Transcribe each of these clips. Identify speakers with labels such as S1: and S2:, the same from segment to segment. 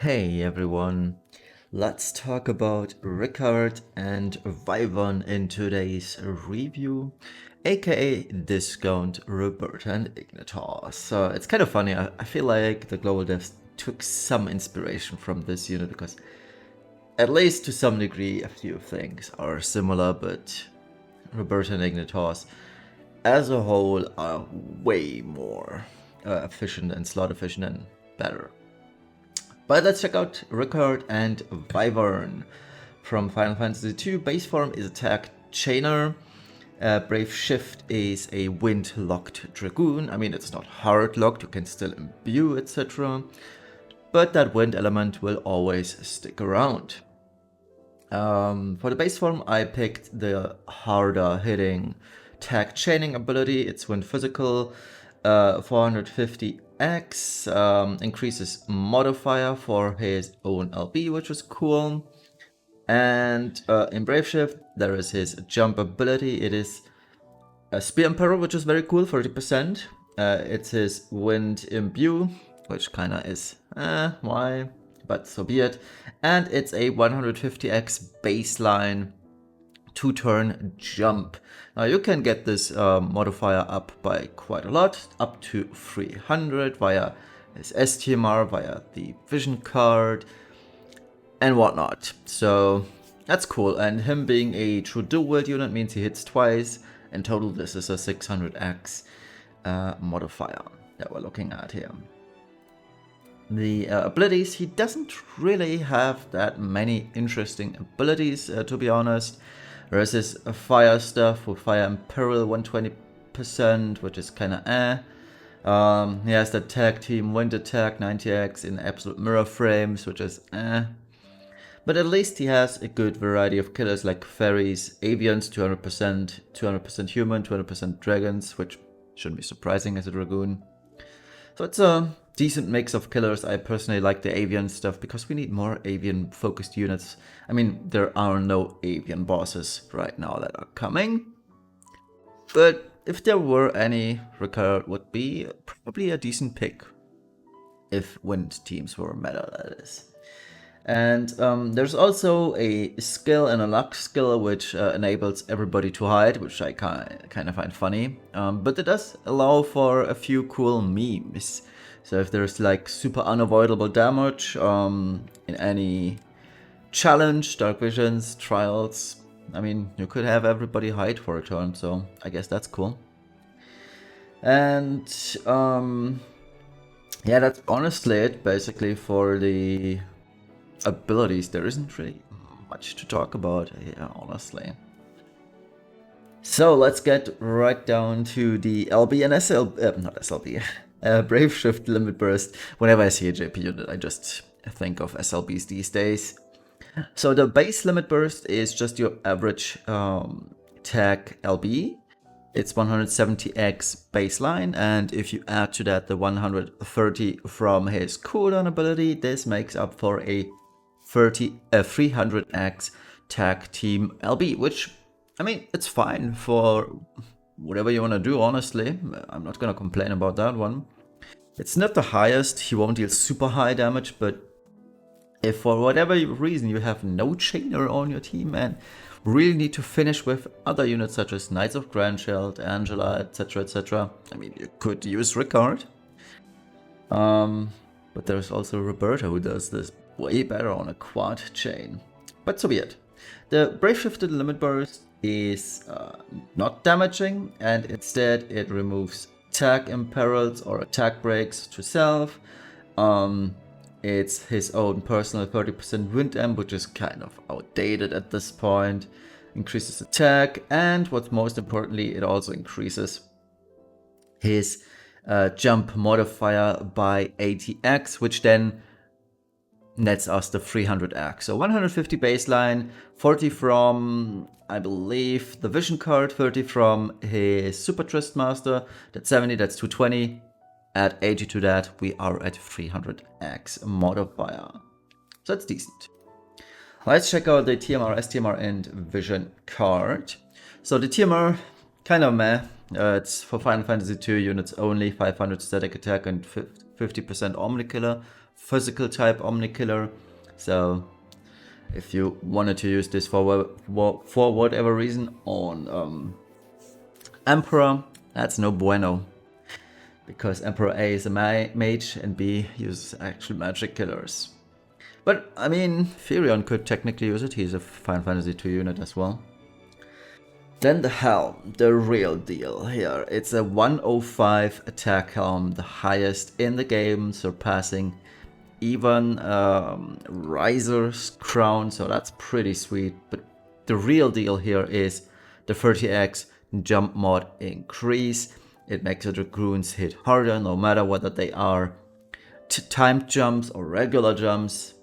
S1: Hey everyone, let's talk about Ricard and Wyvern in today's review, aka Discount, Roberta and Ignitor. So it's kind of funny, I feel like the global devs took some inspiration from this unit because at least to some degree a few things are similar, but Roberta and Ignitors as a whole are way more efficient and slot efficient and better. But let's check out Ricard and Wyvern from Final Fantasy II. Base form is a Tag Chainer. Brave Shift is a wind-locked Dragoon. I mean, it's not hard-locked, you can still imbue, etc. But that wind element will always stick around. For the base form, I picked the harder hitting Tag Chaining ability. It's wind physical, 450x, increases modifier for his own LB, which is cool. And in Brave Shift, there is his jump ability. It is a Spear Emperor, which is very cool, 30%. It's his wind imbue, which kinda is, why? But so be it. And it's a 150x baseline 2-turn jump. Now you can get this modifier up by quite a lot, up to 300 via his STMR, via the vision card and whatnot. So that's cool, and him being a true dual wield unit means he hits twice. In total this is a 600x modifier that we're looking at here. The abilities, he doesn't really have that many interesting abilities, to be honest. There is this fire stuff with Fire Imperial 120%, which is kinda he has the Tag Team Wind Attack 90x in Absolute Mirror Frames, which is But at least he has a good variety of killers like Fairies, Avians, 200% human, 200% dragons, which shouldn't be surprising as a Dragoon. So it's a decent mix of killers. I personally like the avian stuff because we need more avian focused units. I mean, there are no avian bosses right now that are coming, but if there were any, Ricard would be probably a decent pick. If wind teams were meta, that is. And there's also a skill and a luck skill which enables everybody to hide, which I kind of find funny. But it does allow for a few cool memes. So if there's like super unavoidable damage in any challenge, Dark Visions, Trials, I mean, you could have everybody hide for a turn, so I guess that's cool. And yeah, that's honestly it basically for the abilities. There isn't really much to talk about here, honestly. So let's get right down to the LB and not SLB, Brave Shift Limit Burst. Whenever I see a JP unit, I just think of SLBs these days. So the base Limit Burst is just your average tag LB. It's 170x baseline, and if you add to that the 130 from his cooldown ability, this makes up for a 300x tag team LB, which, I mean, it's fine for whatever you want to do, honestly. I'm not going to complain about that one. It's not the highest, he won't deal super high damage, but if for whatever reason you have no chainer on your team and really need to finish with other units such as Knights of Grandshield, Angela, etc., I mean, you could use Ricard. But there's also Roberta who does this way better on a quad chain. But so be it. The Brave Shifted Limit Burst is not damaging, and instead it removes attack imperils or attack breaks to self. It's his own personal 30% wind amp, which is kind of outdated at this point. Increases attack, and what's most importantly, it also increases his jump modifier by 80x, which then nets us the 300x. So 150 baseline, 40 from, I believe, the vision card, 30 from his Super Trist Master, that's 70, that's 220. Add 80 to that, we are at 300x modifier. So that's decent. Let's check out the TMR, STMR, and vision card. So the TMR, kind of meh. It's for Final Fantasy II units only, 500 static attack and 50% Omni Killer, physical type Omni Killer. So if you wanted to use this for whatever reason on Emperor, that's no bueno. Because Emperor A is a mage and B uses actual magic killers. But I mean, Furion could technically use it, he's a Final Fantasy II unit as well. Then the helm, the real deal here. It's a 105 attack helm, the highest in the game, surpassing even Riser's crown, so that's pretty sweet. But the real deal here is the 30x jump mod increase. It makes the Dragoons hit harder, no matter whether they are timed jumps or regular jumps.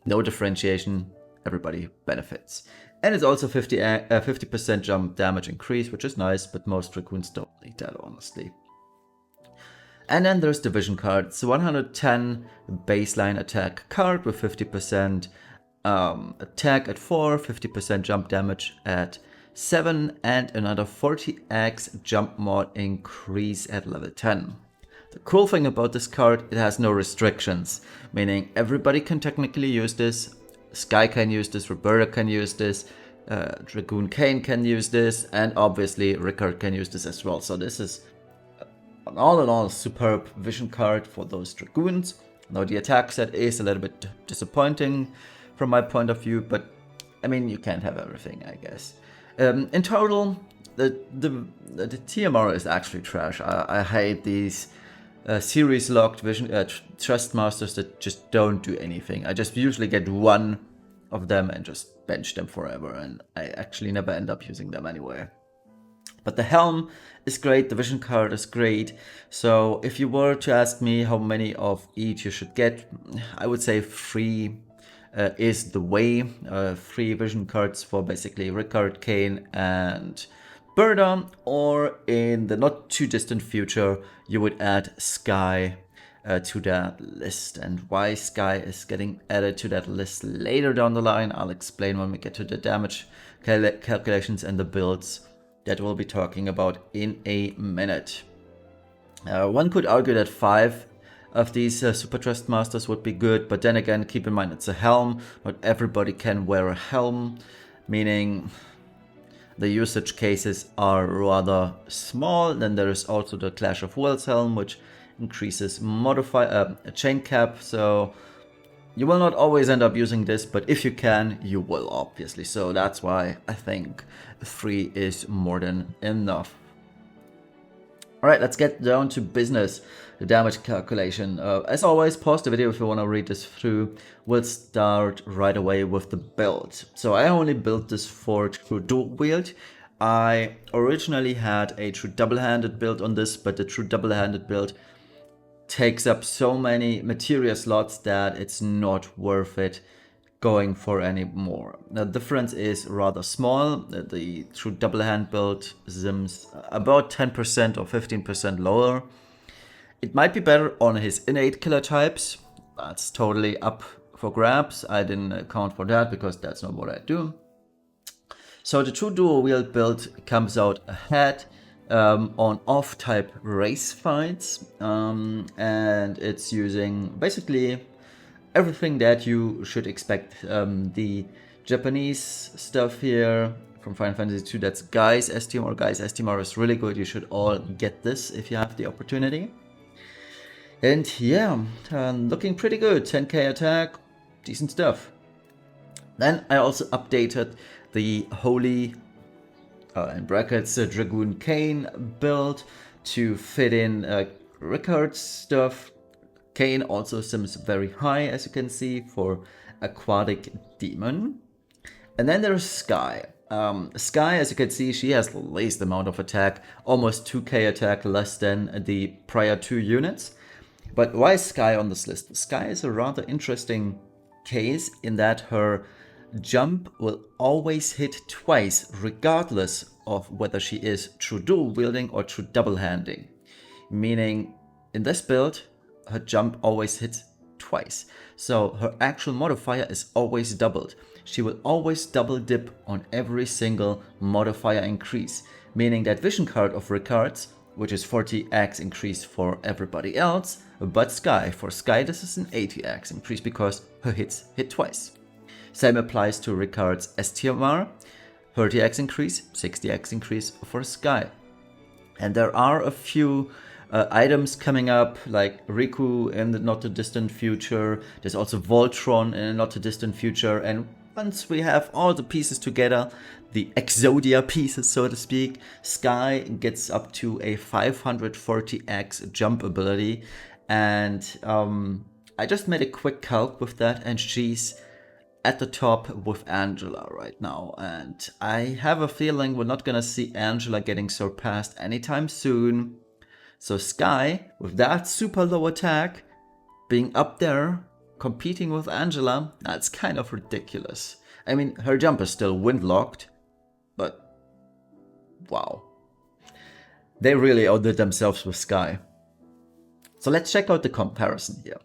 S1: No differentiation, everybody benefits. And it's also 50% jump damage increase, which is nice, but most Dragoons don't need that, honestly. And then there's the vision card. It's a 110 baseline attack card with 50% attack at 4, 50% jump damage at 7, and another 40x jump mod increase at level 10. The cool thing about this card, it has no restrictions, meaning everybody can technically use this. Sky can use this, Roberta can use this, Dragoon Kane can use this, and obviously Ricard can use this as well. So this is an all in all superb vision card for those Dragoons. Now the attack set is a little bit disappointing from my point of view, but I mean, you can't have everything, I guess. In total, the TMR is actually trash. I hate these series locked vision trust masters that just don't do anything. I just usually get one of them and just bench them forever, and I actually never end up using them anyway. But the helm is great, the vision card is great. So if you were to ask me how many of each you should get, I would say 3 is the way. 3 vision cards for basically Ricard, Kane and Berta, or in the not too distant future you would add Sky to that list. And why Sky is getting added to that list later down the line, I'll explain when we get to the damage calculations and the builds that we'll be talking about in a minute. One could argue that 5 of these Super Trust Masters would be good, but then again, keep in mind it's a helm. Not everybody can wear a helm, meaning the usage cases are rather small. Then there is also the Clash of Wills helm, which increases chain cap, so you will not always end up using this, but if you can, you will, obviously. So that's why I think 3 is more than enough. Alright, let's get down to business, the damage calculation. As always, pause the video if you want to read this through. We'll start right away with the build. So I only built this for true dual wield. I originally had a true double-handed build on this, but the true double-handed build takes up so many materia slots that it's not worth it going for any more. The difference is rather small. The true double hand build sims about 10% or 15% lower. It might be better on his innate killer types. That's totally up for grabs. I didn't account for that because that's not what I do. So the true dual wield build comes out ahead on off-type race fights, and it's using basically everything that you should expect. The Japanese stuff here from Final Fantasy II, that's Guy's STMR. Guy's STMR is really good. You should all get this if you have the opportunity. And yeah, looking pretty good. 10k attack, decent stuff. Then I also updated the Holy in brackets Dragoon Kane build to fit in Ricard's stuff. Kane also sims very high, as you can see, for Aquatic Demon. And then there's Sky. Sky, as you can see, she has the least amount of attack, almost 2k attack, less than the prior 2 units. But why is Sky on this list? Sky is a rather interesting case in that her jump will always hit twice, regardless of whether she is true dual wielding or true double handing. Meaning, in this build, her jump always hits twice. So her actual modifier is always doubled. She will always double dip on every single modifier increase. Meaning that vision card of Ricard's which is 40x increase for everybody else, but Skye, for Skye this is an 80x increase because her hits hit twice. Same applies to Ricard's STMR, 30x increase, 60x increase for Skye. And there are a few items coming up, like Riku in the not too distant future. There's also Voltron in the not too distant future. And once we have all the pieces together, the Exodia pieces, so to speak, Skye gets up to a 540x jump ability. And I just made a quick calc with that, and she's at the top with Angela right now, and I have a feeling we're not gonna see Angela getting surpassed anytime soon. So Skye, with that super low attack, being up there, competing with Angela, that's kind of ridiculous. I mean, her jump is still wind-locked, but wow. They really outdid themselves with Skye. So let's check out the comparison here.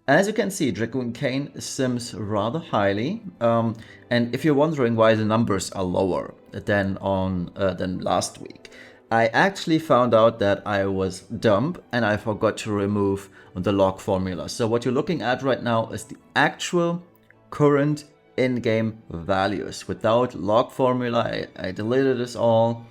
S1: As you can see, Dragoon Kain sims rather highly, and if you're wondering why the numbers are lower than last week, I actually found out that I was dumb and I forgot to remove the log formula. So what you're looking at right now is the actual current in-game values. Without log formula, I deleted this all.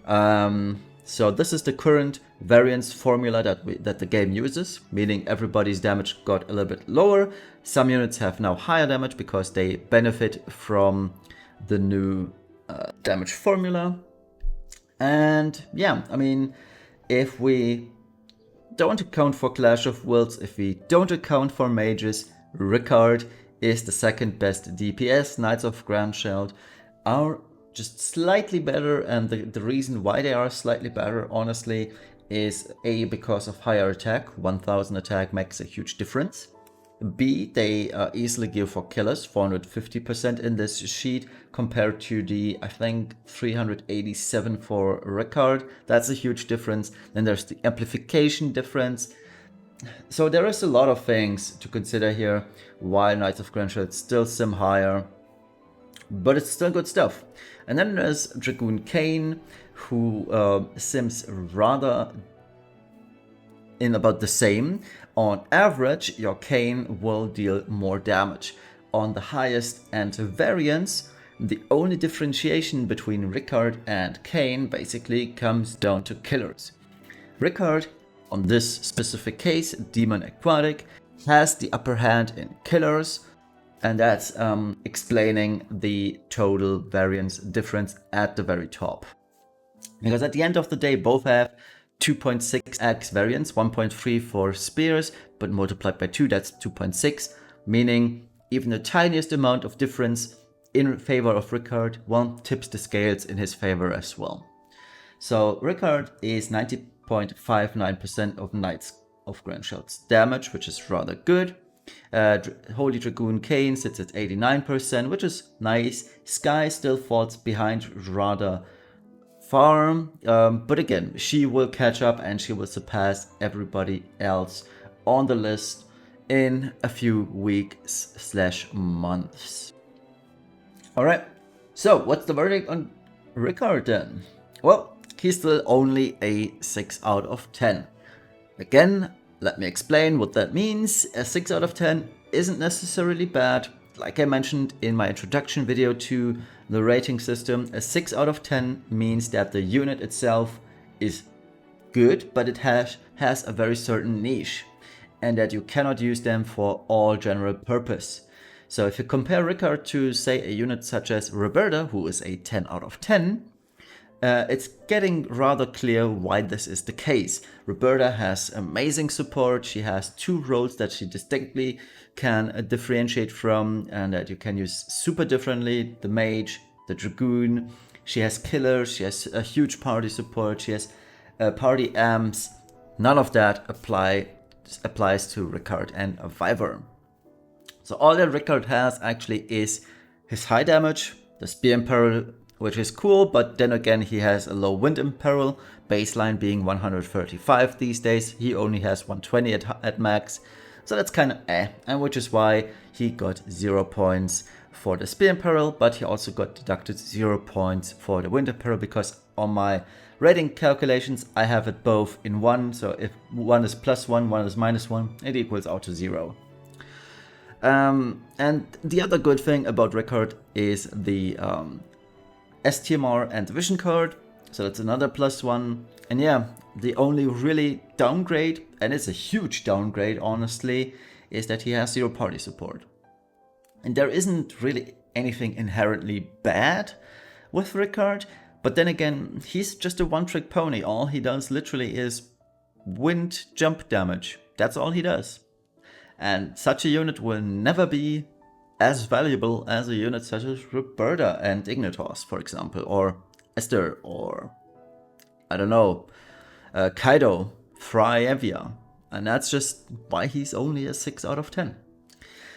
S1: So this is the current variance formula that the game uses, meaning everybody's damage got a little bit lower. Some units have now higher damage because they benefit from the new damage formula. And yeah, I mean, if we don't account for Clash of Wills, if we don't account for mages, Ricard is the second best DPS. Knights of Grandshield are just slightly better, and the reason why they are slightly better, honestly, is A, because of higher attack. 1000 attack makes a huge difference. B, they easily gear for killers, 450% in this sheet compared to the, I think, 387 for Ricard. That's a huge difference. Then there's the amplification difference. So there is a lot of things to consider here why Knights of Grandshield still sim higher, but it's still good stuff. And then there's Dragoon Kain, who sims rather in about the same. On average, your Kain will deal more damage. On the highest end variance, the only differentiation between Ricard and Kain basically comes down to killers. Ricard, on this specific case, Demon Aquatic, has the upper hand in killers, and that's explaining the total variance difference at the very top. Because at the end of the day, both have 2.6x variance, 1.3 for spears, but multiplied by 2, that's 2.6, meaning even the tiniest amount of difference in favor of Ricard, well, tips the scales in his favor as well. So Ricard is 90.59% of Knights of Grandshield's damage, which is rather good. Holy Dragoon Kain sits at 89%, which is nice. Skye still falls behind rather far, but again, she will catch up and she will surpass everybody else on the list in a few weeks/months. Alright, so what's the verdict on Ricard then? Well, he's still only a 6 out of 10. Again, let me explain what that means. A 6 out of 10 isn't necessarily bad. Like I mentioned in my introduction video to the rating system, a 6 out of 10 means that the unit itself is good, but it has a very certain niche, and that you cannot use them for all general purpose. So if you compare Ricard to, say, a unit such as Roberta, who is a 10 out of 10, it's getting rather clear why this is the case. Roberta has amazing support. She has 2 roles that she distinctly can differentiate from and that you can use super differently. The mage, the dragoon. She has killers. She has a huge party support. She has party amps. None of that applies to Ricard and Wyvern. So all that Ricard has actually is his high damage, the spear imperil, which is cool, but then again he has a low wind imperil, baseline being 135 these days. He only has 120 at max, so that's kind of and which is why he got 0 points for the spear imperil, but he also got deducted 0 points for the wind imperil because on my rating calculations, I have it both in one. So if one is +1, one is -1, it equals out to 0. And the other good thing about Ricard is the STMR and vision card. So that's another +1. And yeah, the only really downgrade, and it's a huge downgrade honestly, is that he has 0 party support. And there isn't really anything inherently bad with Ricard, but then again, he's just a one-trick pony. All he does literally is wind jump damage. That's all he does. And such a unit will never be as valuable as a unit such as Roberta and Ignitos, for example, or Esther, or I don't know, Kaido, Fry, Evia. And that's just why he's only a 6 out of 10.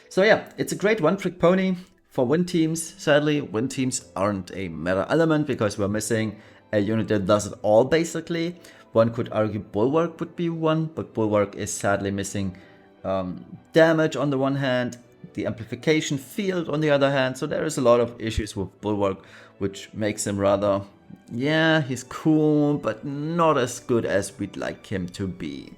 S1: So yeah, it's a great one-trick pony for win teams. Sadly, win teams aren't a meta element because we're missing a unit that does it all basically. One could argue Bulwark would be one, but Bulwark is sadly missing damage on the one hand, the amplification field on the other hand, so there is a lot of issues with Bulwark, which makes him rather, yeah, he's cool, but not as good as we'd like him to be.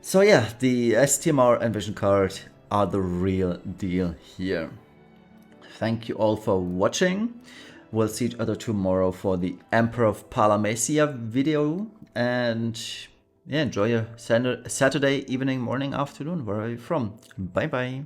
S1: So yeah, the STMR and Vision card are the real deal here. Thank you all for watching. We'll see each other tomorrow for the Emperor of Palamecia video, and yeah, enjoy your Saturday evening, morning, afternoon, wherever you're from. Bye bye.